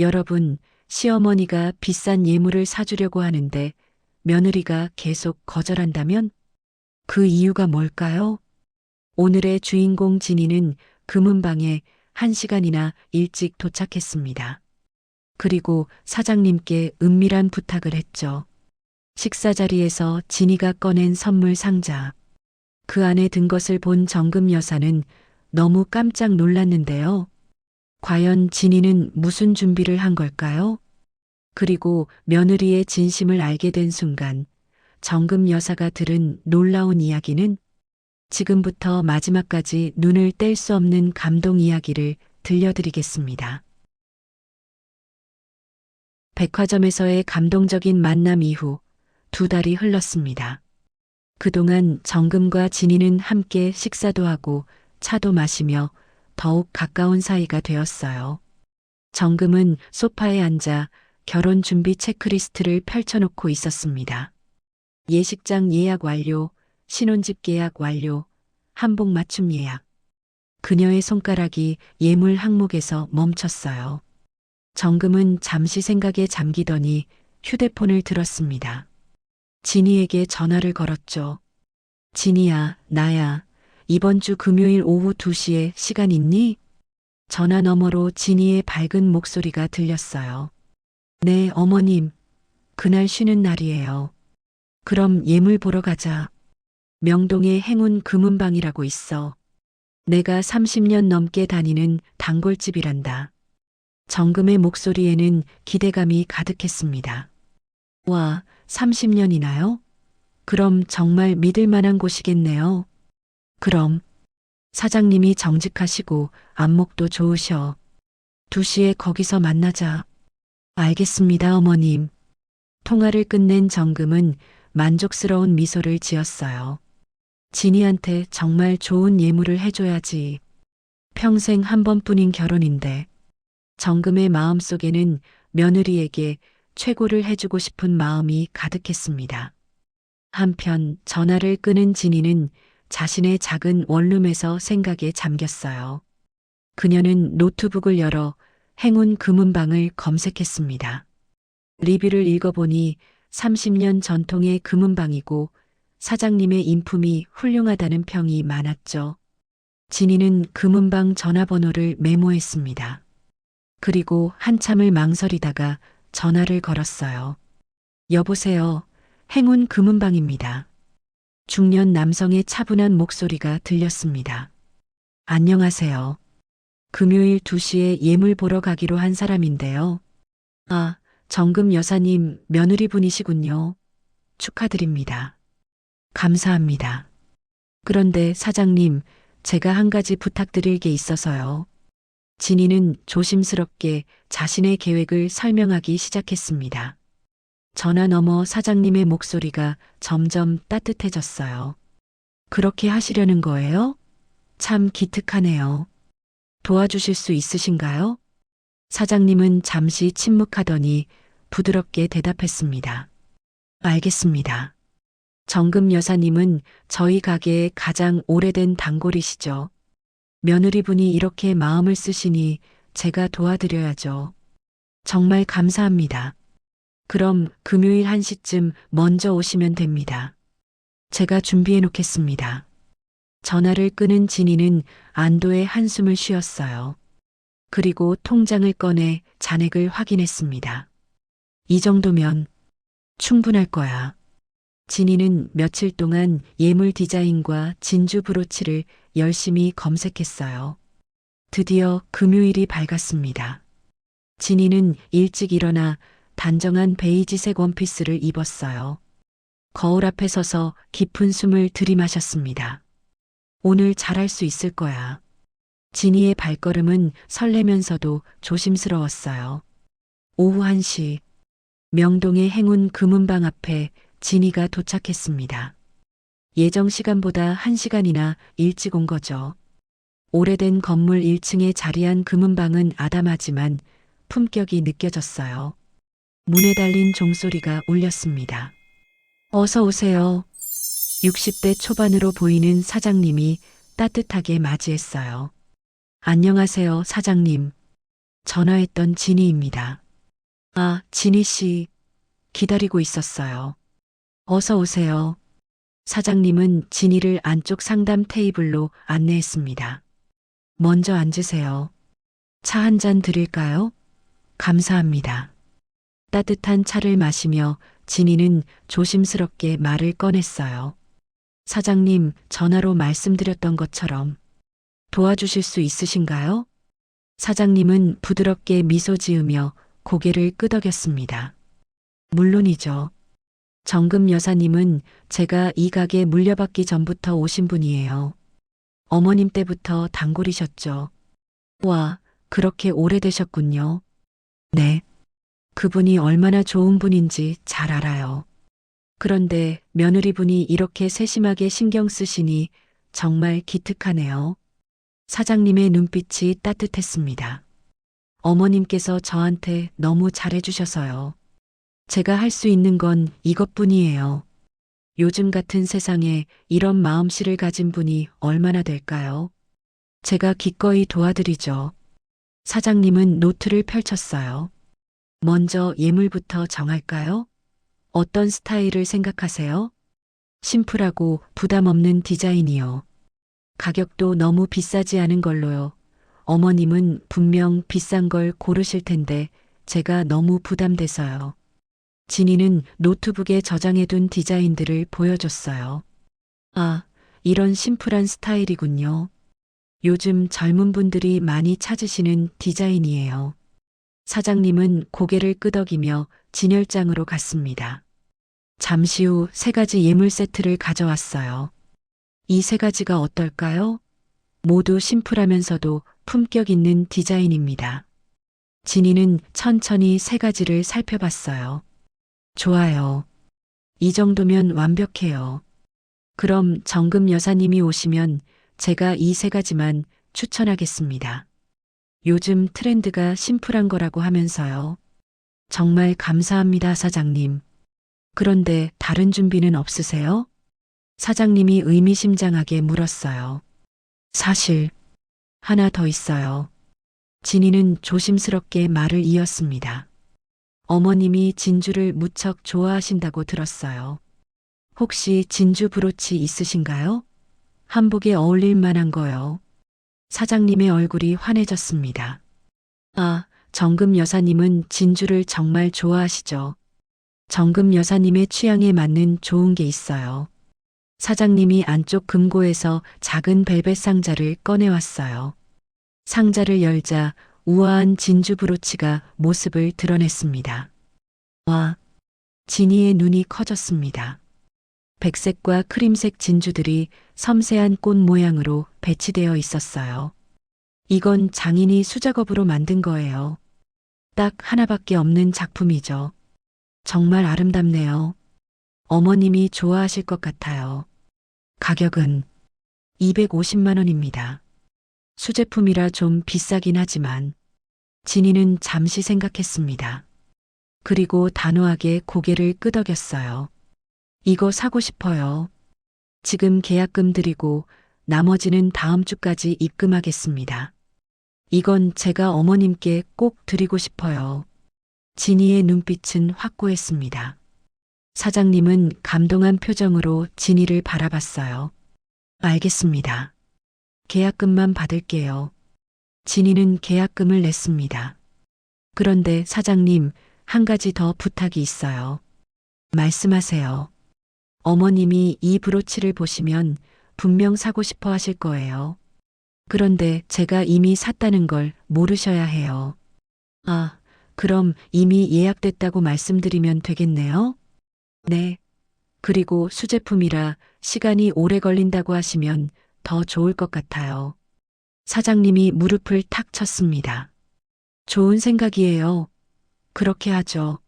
여러분, 시어머니가 비싼 예물을 사주려고 하는데 며느리가 계속 거절한다면 그 이유가 뭘까요? 오늘의 주인공 진이는 금은방에 1시간이나 일찍 도착했습니다. 그리고 사장님께 은밀한 부탁을 했죠. 식사 자리에서 진이가 꺼낸 선물 상자. 그 안에 든 것을 본 정금 여사는 너무 깜짝 놀랐는데요. 과연 진이는 무슨 준비를 한 걸까요? 그리고 며느리의 진심을 알게 된 순간 정금 여사가 들은 놀라운 이야기는 지금부터 마지막까지 눈을 뗄 수 없는 감동 이야기를 들려드리겠습니다. 백화점에서의 감동적인 만남 이후 2달이 흘렀습니다. 그동안 정금과 진이는 함께 식사도 하고 차도 마시며 더욱 가까운 사이가 되었어요. 정금은 소파에 앉아 결혼 준비 체크리스트를 펼쳐놓고 있었습니다. 예식장 예약 완료, 신혼집 계약 완료, 한복 맞춤 예약. 그녀의 손가락이 예물 항목에서 멈췄어요. 정금은 잠시 생각에 잠기더니 휴대폰을 들었습니다. 진이에게 전화를 걸었죠. 진이야, 나야. 이번 주 금요일 오후 2시에 시간 있니? 전화 너머로 진이의 밝은 목소리가 들렸어요. 네, 어머님. 그날 쉬는 날이에요. 그럼 예물 보러 가자. 명동에 행운 금은방이라고 있어. 내가 30년 넘게 다니는 단골집이란다. 정금의 목소리에는 기대감이 가득했습니다. 와, 30년이나요? 그럼 정말 믿을 만한 곳이겠네요. 그럼 사장님이 정직하시고 안목도 좋으셔. 2시에 거기서 만나자. 알겠습니다, 어머님. 통화를 끝낸 정금은 만족스러운 미소를 지었어요. 진이한테 정말 좋은 예물을 해줘야지. 평생 한 번뿐인 결혼인데. 정금의 마음속에는 며느리에게 최고를 해주고 싶은 마음이 가득했습니다. 한편 전화를 끊은 진이는 자신의 작은 원룸에서 생각에 잠겼어요. 그녀는 노트북을 열어 행운 금은방을 검색했습니다. 리뷰를 읽어보니 30년 전통의 금은방이고 사장님의 인품이 훌륭하다는 평이 많았죠. 진이는 금은방 전화번호를 메모했습니다. 그리고 한참을 망설이다가 전화를 걸었어요. 여보세요. 행운 금은방입니다. 중년 남성의 차분한 목소리가 들렸습니다. 안녕하세요. 금요일 2시에 예물 보러 가기로 한 사람인데요. 아, 정금 여사님 며느리분이시군요. 축하드립니다. 감사합니다. 그런데 사장님, 제가 한 가지 부탁드릴 게 있어서요. 진이는 조심스럽게 자신의 계획을 설명하기 시작했습니다. 전화 너머 사장님의 목소리가 점점 따뜻해졌어요. 그렇게 하시려는 거예요? 참 기특하네요. 도와주실 수 있으신가요? 사장님은 잠시 침묵하더니 부드럽게 대답했습니다. 알겠습니다. 정금 여사님은 저희 가게의 가장 오래된 단골이시죠. 며느리분이 이렇게 마음을 쓰시니 제가 도와드려야죠. 정말 감사합니다. 그럼 금요일 1시쯤 먼저 오시면 됩니다. 제가 준비해 놓겠습니다. 전화를 끊은 진이는 안도의 한숨을 쉬었어요. 그리고 통장을 꺼내 잔액을 확인했습니다. 이 정도면 충분할 거야. 진이는 며칠 동안 예물 디자인과 진주 브로치를 열심히 검색했어요. 드디어 금요일이 밝았습니다. 진이는 일찍 일어나 단정한 베이지색 원피스를 입었어요. 거울 앞에 서서 깊은 숨을 들이마셨습니다. 오늘 잘할 수 있을 거야. 진이의 발걸음은 설레면서도 조심스러웠어요. 오후 1시, 명동의 행운 금은방 앞에 진이가 도착했습니다. 예정 시간보다 1시간이나 일찍 온 거죠. 오래된 건물 1층에 자리한 금은방은 아담하지만 품격이 느껴졌어요. 문에 달린 종소리가 울렸습니다. 어서 오세요. 60대 초반으로 보이는 사장님이 따뜻하게 맞이했어요. 안녕하세요, 사장님. 전화했던 진희입니다. 아, 진희 씨, 기다리고 있었어요. 어서 오세요. 사장님은 진희를 안쪽 상담 테이블로 안내했습니다. 먼저 앉으세요. 차 한 잔 드릴까요? 감사합니다. 따뜻한 차를 마시며 진희는 조심스럽게 말을 꺼냈어요. 사장님, 전화로 말씀드렸던 것처럼 도와주실 수 있으신가요? 사장님은 부드럽게 미소 지으며 고개를 끄덕였습니다. 물론이죠. 정금 여사님은 제가 이 가게 물려받기 전부터 오신 분이에요. 어머님 때부터 단골이셨죠. 와, 그렇게 오래되셨군요. 네. 그분이 얼마나 좋은 분인지 잘 알아요. 그런데 며느리분이 이렇게 세심하게 신경 쓰시니 정말 기특하네요. 사장님의 눈빛이 따뜻했습니다. 어머님께서 저한테 너무 잘해주셔서요. 제가 할 수 있는 건 이것뿐이에요. 요즘 같은 세상에 이런 마음씨를 가진 분이 얼마나 될까요? 제가 기꺼이 도와드리죠. 사장님은 노트를 펼쳤어요. 먼저 예물부터 정할까요? 어떤 스타일을 생각하세요? 심플하고 부담 없는 디자인이요. 가격도 너무 비싸지 않은 걸로요. 어머님은 분명 비싼 걸 고르실 텐데 제가 너무 부담돼서요. 진이는 노트북에 저장해둔 디자인들을 보여줬어요. 아, 이런 심플한 스타일이군요. 요즘 젊은 분들이 많이 찾으시는 디자인이에요. 사장님은 고개를 끄덕이며 진열장으로 갔습니다. 잠시 후 세 가지 예물 세트를 가져왔어요. 이 세 가지가 어떨까요? 모두 심플하면서도 품격 있는 디자인입니다. 진이는 천천히 세 가지를 살펴봤어요. 좋아요. 이 정도면 완벽해요. 그럼 정금 여사님이 오시면 제가 이 세 가지만 추천하겠습니다. 요즘 트렌드가 심플한 거라고 하면서요. 정말 감사합니다, 사장님. 그런데 다른 준비는 없으세요? 사장님이 의미심장하게 물었어요. 사실, 하나 더 있어요. 진이는 조심스럽게 말을 이었습니다. 어머님이 진주를 무척 좋아하신다고 들었어요. 혹시 진주 브로치 있으신가요? 한복에 어울릴 만한 거요. 사장님의 얼굴이 환해졌습니다. 아, 정금 여사님은 진주를 정말 좋아하시죠. 정금 여사님의 취향에 맞는 좋은 게 있어요. 사장님이 안쪽 금고에서 작은 벨벳 상자를 꺼내왔어요. 상자를 열자 우아한 진주 브로치가 모습을 드러냈습니다. 와, 진이의 눈이 커졌습니다. 백색과 크림색 진주들이 섬세한 꽃 모양으로 배치되어 있었어요. 이건 장인이 수작업으로 만든 거예요. 딱 하나밖에 없는 작품이죠. 정말 아름답네요. 어머님이 좋아하실 것 같아요. 가격은 250만 원입니다. 수제품이라 좀 비싸긴 하지만 진이는 잠시 생각했습니다. 그리고 단호하게 고개를 끄덕였어요. 이거 사고 싶어요. 지금 계약금 드리고 나머지는 다음 주까지 입금하겠습니다. 이건 제가 어머님께 꼭 드리고 싶어요. 진이의 눈빛은 확고했습니다. 사장님은 감동한 표정으로 진이를 바라봤어요. 알겠습니다. 계약금만 받을게요. 진이는 계약금을 냈습니다. 그런데 사장님, 한 가지 더 부탁이 있어요. 말씀하세요. 어머님이 이 브로치를 보시면 분명 사고 싶어 하실 거예요. 그런데 제가 이미 샀다는 걸 모르셔야 해요. 아, 그럼 이미 예약됐다고 말씀드리면 되겠네요? 네. 그리고 수제품이라 시간이 오래 걸린다고 하시면 더 좋을 것 같아요. 사장님이 무릎을 탁 쳤습니다. 좋은 생각이에요. 그렇게 하죠.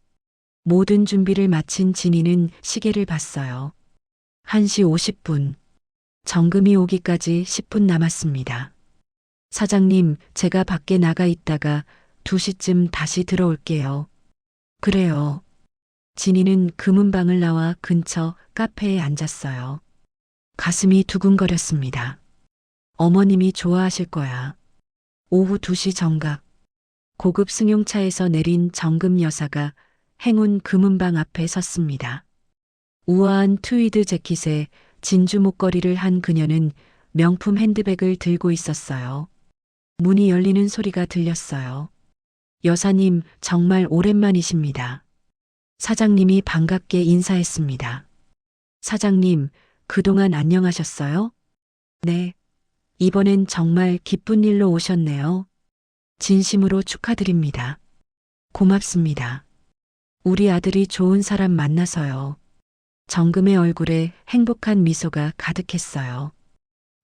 모든 준비를 마친 진이는 시계를 봤어요. 1시 50분. 정금이 오기까지 10분 남았습니다. 사장님, 제가 밖에 나가 있다가 2시쯤 다시 들어올게요. 그래요. 진이는 금은방을 나와 근처 카페에 앉았어요. 가슴이 두근거렸습니다. 어머님이 좋아하실 거야. 오후 2시 정각. 고급 승용차에서 내린 정금 여사가 행운 금은방 앞에 섰습니다. 우아한 트위드 재킷에 진주 목걸이를 한 그녀는 명품 핸드백을 들고 있었어요. 문이 열리는 소리가 들렸어요. 여사님, 정말 오랜만이십니다. 사장님이 반갑게 인사했습니다. 사장님, 그동안 안녕하셨어요? 네. 이번엔 정말 기쁜 일로 오셨네요. 진심으로 축하드립니다. 고맙습니다. 우리 아들이 좋은 사람 만나서요. 정금의 얼굴에 행복한 미소가 가득했어요.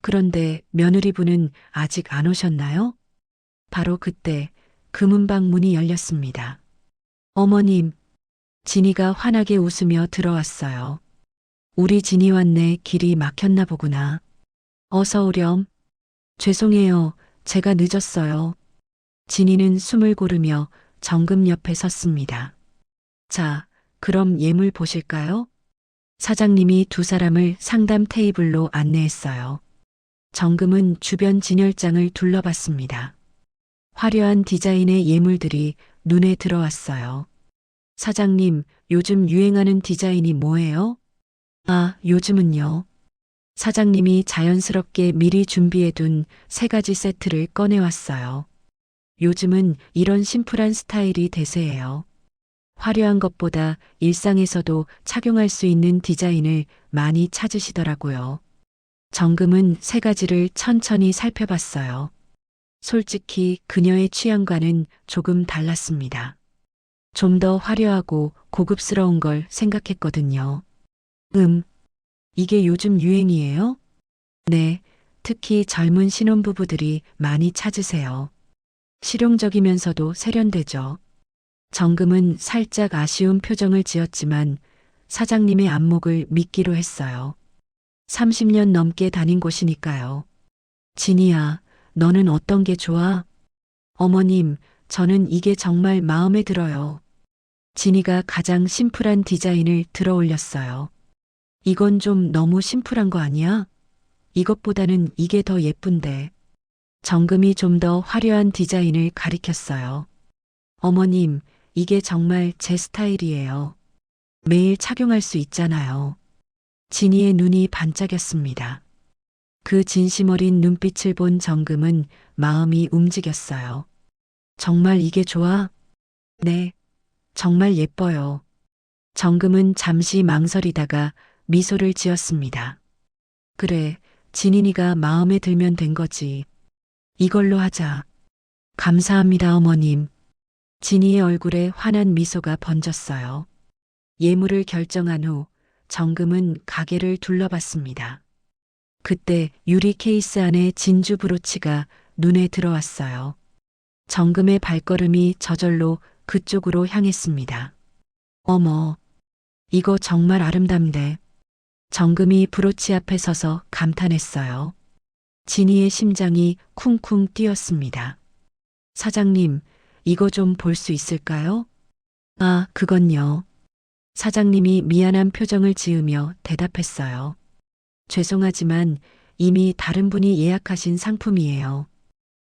그런데 며느리분은 아직 안 오셨나요? 바로 그때 금은방 문이 열렸습니다. 어머님, 진이가 환하게 웃으며 들어왔어요. 우리 진이 왔네. 길이 막혔나 보구나. 어서 오렴. 죄송해요. 제가 늦었어요. 진이는 숨을 고르며 정금 옆에 섰습니다. 자, 그럼 예물 보실까요? 사장님이 두 사람을 상담 테이블로 안내했어요. 정금은 주변 진열장을 둘러봤습니다. 화려한 디자인의 예물들이 눈에 들어왔어요. 사장님, 요즘 유행하는 디자인이 뭐예요? 아, 요즘은요. 사장님이 자연스럽게 미리 준비해둔 3가지 세트를 꺼내왔어요. 요즘은 이런 심플한 스타일이 대세예요. 화려한 것보다 일상에서도 착용할 수 있는 디자인을 많이 찾으시더라고요. 정금은 3가지를 천천히 살펴봤어요. 솔직히 그녀의 취향과는 조금 달랐습니다. 좀 더 화려하고 고급스러운 걸 생각했거든요. 이게 요즘 유행이에요? 네, 특히 젊은 신혼부부들이 많이 찾으세요. 실용적이면서도 세련되죠. 정금은 살짝 아쉬운 표정을 지었지만 사장님의 안목을 믿기로 했어요. 30년 넘게 다닌 곳이니까요. 진이야, 너는 어떤 게 좋아? 어머님, 저는 이게 정말 마음에 들어요. 진이가 가장 심플한 디자인을 들어 올렸어요. 이건 좀 너무 심플한 거 아니야? 이것보다는 이게 더 예쁜데. 정금이 좀 더 화려한 디자인을 가리켰어요. 어머님, 이게 정말 제 스타일이에요. 매일 착용할 수 있잖아요. 진이의 눈이 반짝였습니다. 그 진심 어린 눈빛을 본 정금은 마음이 움직였어요. 정말 이게 좋아? 네, 정말 예뻐요. 정금은 잠시 망설이다가 미소를 지었습니다. 그래, 진인이가 마음에 들면 된 거지. 이걸로 하자. 감사합니다, 어머님. 진이의 얼굴에 환한 미소가 번졌어요. 예물을 결정한 후 정금은 가게를 둘러봤습니다. 그때 유리 케이스 안에 진주 브로치가 눈에 들어왔어요. 정금의 발걸음이 저절로 그쪽으로 향했습니다. 어머, 이거 정말 아름답네. 정금이 브로치 앞에 서서 감탄했어요. 진이의 심장이 쿵쿵 뛰었습니다. 사장님, 이거 좀 볼 수 있을까요? 아, 그건요. 사장님이 미안한 표정을 지으며 대답했어요. 죄송하지만 이미 다른 분이 예약하신 상품이에요.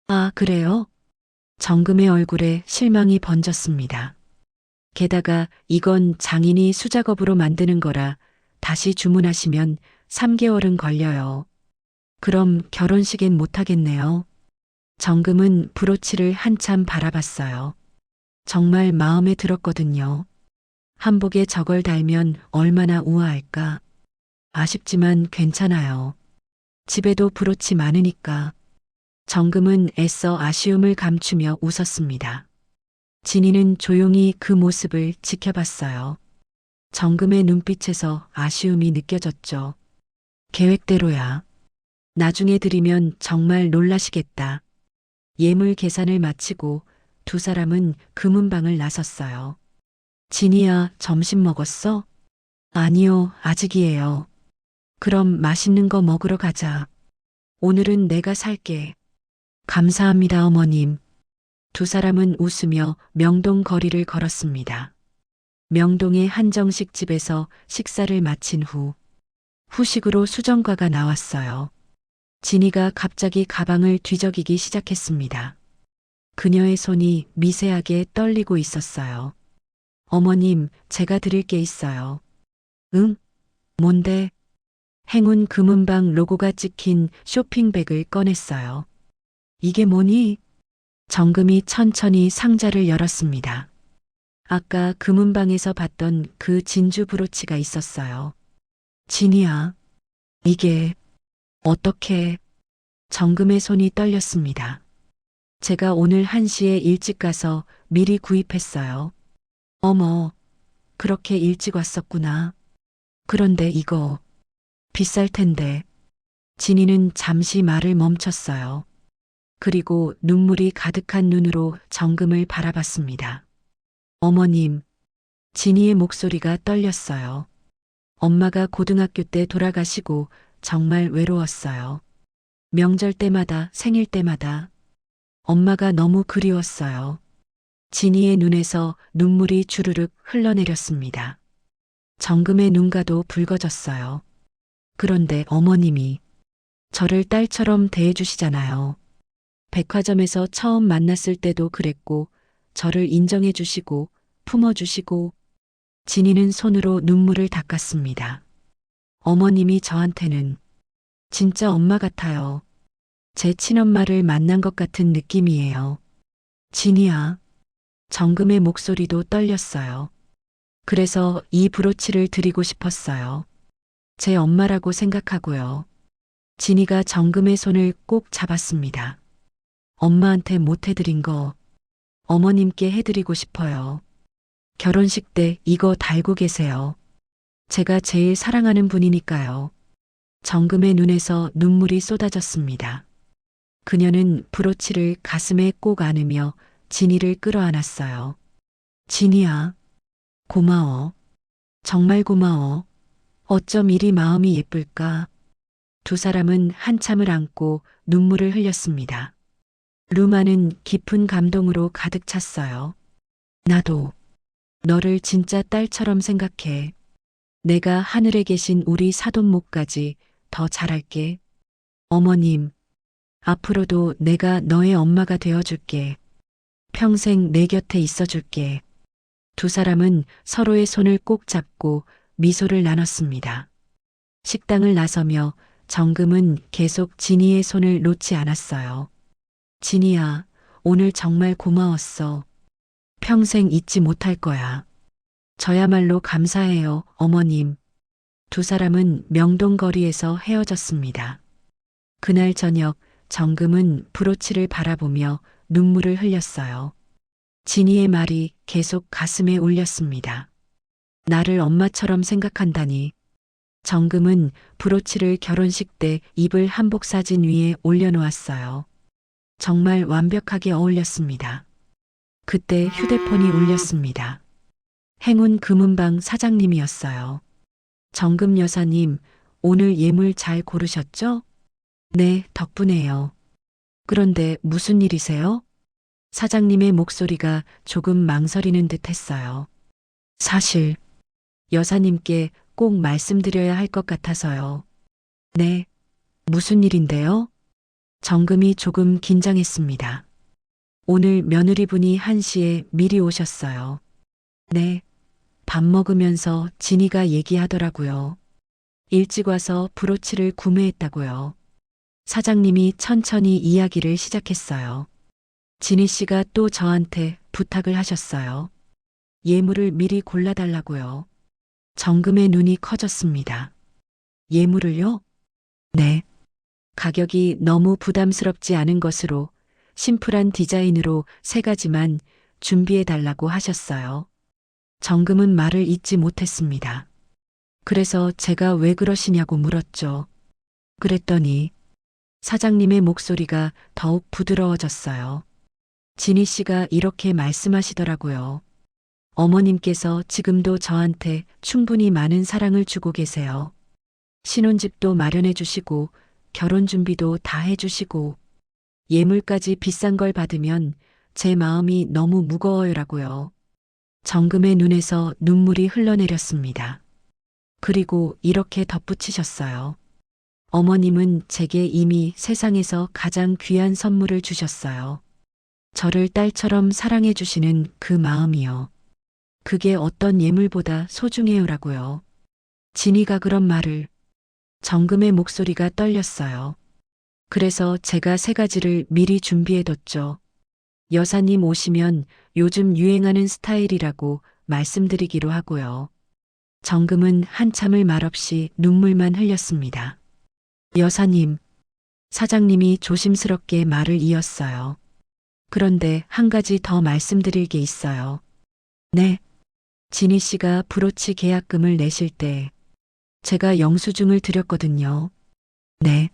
아, 그래요? 정금의 얼굴에 실망이 번졌습니다. 게다가 이건 장인이 수작업으로 만드는 거라 다시 주문하시면 3개월은 걸려요. 그럼 결혼식엔 못하겠네요. 정금은 브로치를 한참 바라봤어요. 정말 마음에 들었거든요. 한복에 저걸 달면 얼마나 우아할까. 아쉽지만 괜찮아요. 집에도 브로치 많으니까. 정금은 애써 아쉬움을 감추며 웃었습니다. 진이는 조용히 그 모습을 지켜봤어요. 정금의 눈빛에서 아쉬움이 느껴졌죠. 계획대로야. 나중에 드리면 정말 놀라시겠다. 예물 계산을 마치고 두 사람은 금은방을 나섰어요. 진이야, 점심 먹었어? 아니요, 아직이에요. 그럼 맛있는 거 먹으러 가자. 오늘은 내가 살게. 감사합니다, 어머님. 두 사람은 웃으며 명동 거리를 걸었습니다. 명동의 한정식 집에서 식사를 마친 후 후식으로 수정과가 나왔어요. 진이가 갑자기 가방을 뒤적이기 시작했습니다. 그녀의 손이 미세하게 떨리고 있었어요. 어머님, 제가 드릴 게 있어요. 응? 뭔데? 행운 금은방 로고가 찍힌 쇼핑백을 꺼냈어요. 이게 뭐니? 정금이 천천히 상자를 열었습니다. 아까 금은방에서 봤던 그 진주 브로치가 있었어요. 진이야, 이게 어떻게? 정금의 손이 떨렸습니다. 제가 오늘 1시에 일찍 가서 미리 구입했어요. 어머, 그렇게 일찍 왔었구나. 그런데 이거 비쌀 텐데. 진이는 잠시 말을 멈췄어요. 그리고 눈물이 가득한 눈으로 정금을 바라봤습니다. 어머님, 진이의 목소리가 떨렸어요. 엄마가 고등학교 때 돌아가시고 정말 외로웠어요. 명절 때마다, 생일 때마다 엄마가 너무 그리웠어요. 진이의 눈에서 눈물이 주르륵 흘러내렸습니다. 정금의 눈가도 붉어졌어요. 그런데 어머님이 저를 딸처럼 대해주시잖아요. 백화점에서 처음 만났을 때도 그랬고, 저를 인정해 주시고, 품어주시고, 진이는 손으로 눈물을 닦았습니다. 어머님이 저한테는 진짜 엄마 같아요. 제 친엄마를 만난 것 같은 느낌이에요. 진이야. 정금의 목소리도 떨렸어요. 그래서 이 브로치를 드리고 싶었어요. 제 엄마라고 생각하고요. 진이가 정금의 손을 꼭 잡았습니다. 엄마한테 못 해드린 거 어머님께 해드리고 싶어요. 결혼식 때 이거 달고 계세요. 제가 제일 사랑하는 분이니까요. 정금의 눈에서 눈물이 쏟아졌습니다. 그녀는 브로치를 가슴에 꼭 안으며 진이를 끌어안았어요. 진이야, 고마워. 정말 고마워. 어쩜 이리 마음이 예쁠까? 두 사람은 한참을 안고 눈물을 흘렸습니다. 루마는 깊은 감동으로 가득 찼어요. 나도 너를 진짜 딸처럼 생각해. 내가 하늘에 계신 우리 사돈목까지 더 잘할게. 어머님, 앞으로도 내가 너의 엄마가 되어줄게. 평생 내 곁에 있어줄게. 두 사람은 서로의 손을 꼭 잡고 미소를 나눴습니다. 식당을 나서며 정금은 계속 진이의 손을 놓지 않았어요. 진이야, 오늘 정말 고마웠어. 평생 잊지 못할 거야. 저야말로 감사해요, 어머님. 두 사람은 명동거리에서 헤어졌습니다. 그날 저녁 정금은 브로치를 바라보며 눈물을 흘렸어요. 진이의 말이 계속 가슴에 울렸습니다. 나를 엄마처럼 생각한다니. 정금은 브로치를 결혼식 때 입을 한복 사진 위에 올려놓았어요. 정말 완벽하게 어울렸습니다. 그때 휴대폰이 울렸습니다. 행운 금은방 사장님이었어요. 정금 여사님, 오늘 예물 잘 고르셨죠? 네, 덕분에요. 그런데 무슨 일이세요? 사장님의 목소리가 조금 망설이는 듯 했어요. 사실, 여사님께 꼭 말씀드려야 할 것 같아서요. 네, 무슨 일인데요? 정금이 조금 긴장했습니다. 오늘 며느리분이 1시에 미리 오셨어요. 네, 밥 먹으면서 진이가 얘기하더라고요. 일찍 와서 브로치를 구매했다고요. 사장님이 천천히 이야기를 시작했어요. 진희 씨가 또 저한테 부탁을 하셨어요. 예물을 미리 골라달라고요. 정금의 눈이 커졌습니다. 예물을요? 네. 가격이 너무 부담스럽지 않은 것으로 심플한 디자인으로 3가지만 준비해달라고 하셨어요. 정금은 말을 잇지 못했습니다. 그래서 제가 왜 그러시냐고 물었죠. 그랬더니 사장님의 목소리가 더욱 부드러워졌어요. 진희 씨가 이렇게 말씀하시더라고요. 어머님께서 지금도 저한테 충분히 많은 사랑을 주고 계세요. 신혼집도 마련해 주시고 결혼 준비도 다 해주시고 예물까지 비싼 걸 받으면 제 마음이 너무 무거워요라고요. 정금의 눈에서 눈물이 흘러내렸습니다. 그리고 이렇게 덧붙이셨어요. 어머님은 제게 이미 세상에서 가장 귀한 선물을 주셨어요. 저를 딸처럼 사랑해 주시는 그 마음이요. 그게 어떤 예물보다 소중해요라고요. 진이가 그런 말을 정금의 목소리가 떨렸어요. 그래서 제가 세 가지를 미리 준비해뒀죠. 여사님 오시면 요즘 유행하는 스타일이라고 말씀드리기로 하고요. 정금은 한참을 말없이 눈물만 흘렸습니다. 여사님, 사장님이 조심스럽게 말을 이었어요. 그런데 한 가지 더 말씀드릴 게 있어요. 네. 진희 씨가 브로치 계약금을 내실 때 제가 영수증을 드렸거든요. 네.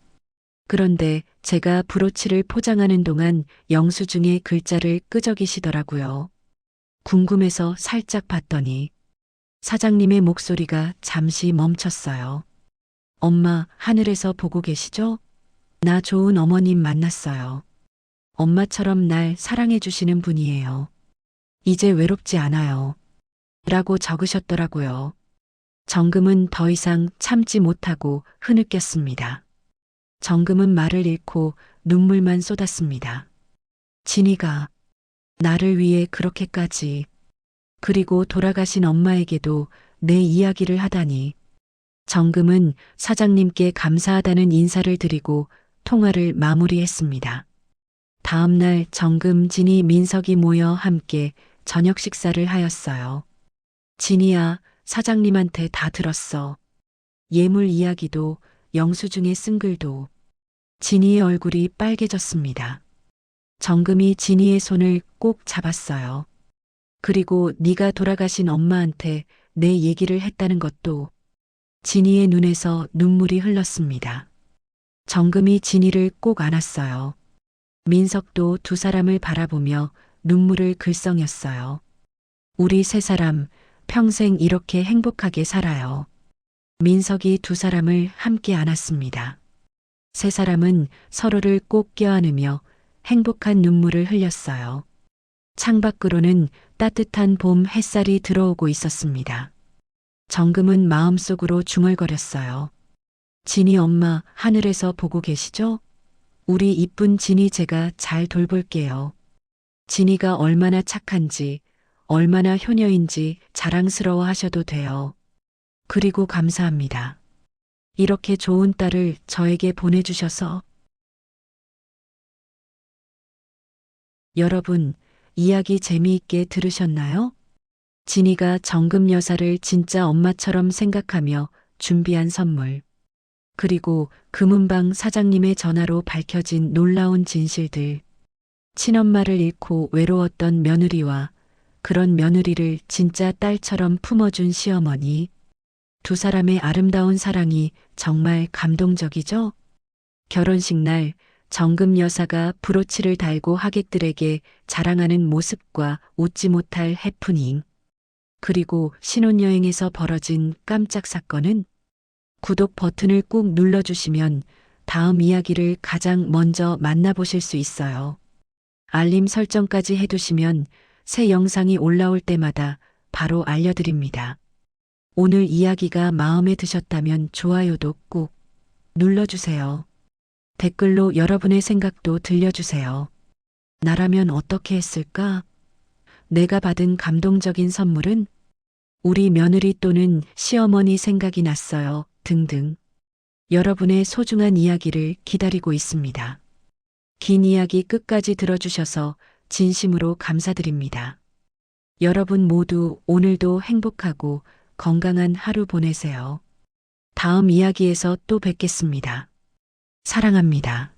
그런데 제가 브로치를 포장하는 동안 영수증의 글자를 끄적이시더라고요. 궁금해서 살짝 봤더니 사장님의 목소리가 잠시 멈췄어요. 엄마, 하늘에서 보고 계시죠? 나 좋은 어머님 만났어요. 엄마처럼 날 사랑해 주시는 분이에요. 이제 외롭지 않아요. 라고 적으셨더라고요. 정금은 더 이상 참지 못하고 흐느꼈습니다. 정금은 말을 잃고 눈물만 쏟았습니다. 진이가 나를 위해 그렇게까지, 그리고 돌아가신 엄마에게도 내 이야기를 하다니. 정금은 사장님께 감사하다는 인사를 드리고 통화를 마무리했습니다. 다음 날 정금, 진이, 민석이 모여 함께 저녁 식사를 하였어요. 진이야, 사장님한테 다 들었어. 예물 이야기도, 영수증에 쓴 글도. 진이의 얼굴이 빨개졌습니다. 정금이 진이의 손을 꼭 잡았어요. 그리고 네가 돌아가신 엄마한테 내 얘기를 했다는 것도. 진이의 눈에서 눈물이 흘렀습니다. 정금이 진이를 꼭 안았어요. 민석도 두 사람을 바라보며 눈물을 글썽였어요. 우리 세 사람 평생 이렇게 행복하게 살아요. 민석이 두 사람을 함께 안았습니다. 세 사람은 서로를 꼭 껴안으며 행복한 눈물을 흘렸어요. 창밖으로는 따뜻한 봄 햇살이 들어오고 있었습니다. 정금은 마음속으로 중얼거렸어요. 진이 엄마, 하늘에서 보고 계시죠? 우리 이쁜 진이 제가 잘 돌볼게요. 진이가 얼마나 착한지, 얼마나 효녀인지 자랑스러워 하셔도 돼요. 그리고 감사합니다. 이렇게 좋은 딸을 저에게 보내주셔서. 여러분, 이야기 재미있게 들으셨나요? 진이가 정금 여사를 진짜 엄마처럼 생각하며 준비한 선물. 그리고 금은방 사장님의 전화로 밝혀진 놀라운 진실들. 친엄마를 잃고 외로웠던 며느리와 그런 며느리를 진짜 딸처럼 품어준 시어머니. 두 사람의 아름다운 사랑이 정말 감동적이죠? 결혼식 날 정금 여사가 브로치를 달고 하객들에게 자랑하는 모습과 웃지 못할 해프닝. 그리고 신혼여행에서 벌어진 깜짝 사건은. 구독 버튼을 꾹 눌러주시면 다음 이야기를 가장 먼저 만나보실 수 있어요. 알림 설정까지 해두시면 새 영상이 올라올 때마다 바로 알려드립니다. 오늘 이야기가 마음에 드셨다면 좋아요도 꾹 눌러주세요. 댓글로 여러분의 생각도 들려주세요. 나라면 어떻게 했을까? 내가 받은 감동적인 선물은 우리 며느리 또는 시어머니 생각이 났어요. 등등. 여러분의 소중한 이야기를 기다리고 있습니다. 긴 이야기 끝까지 들어주셔서 진심으로 감사드립니다. 여러분 모두 오늘도 행복하고 건강한 하루 보내세요. 다음 이야기에서 또 뵙겠습니다. 사랑합니다.